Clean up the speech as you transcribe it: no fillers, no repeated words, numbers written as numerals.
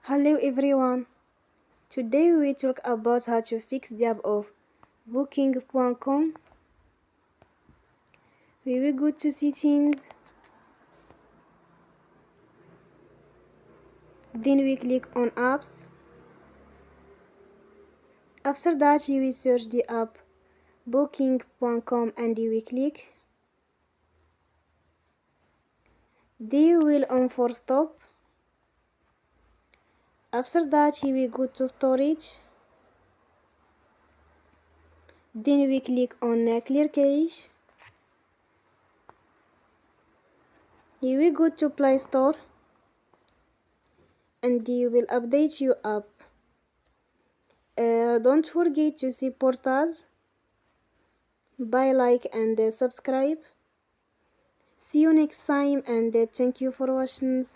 Hello everyone. Today we talk about how to fix the app of Booking.com. We will go to settings. Then we click on apps. After that you will search the app Booking.com and you will click. Then you will on for stop. After that you will go to storage. Then we click on clear cache. You will go to Play Store and you will update your app. Don't forget to support us by like and subscribe. See you next time and thank you for watching.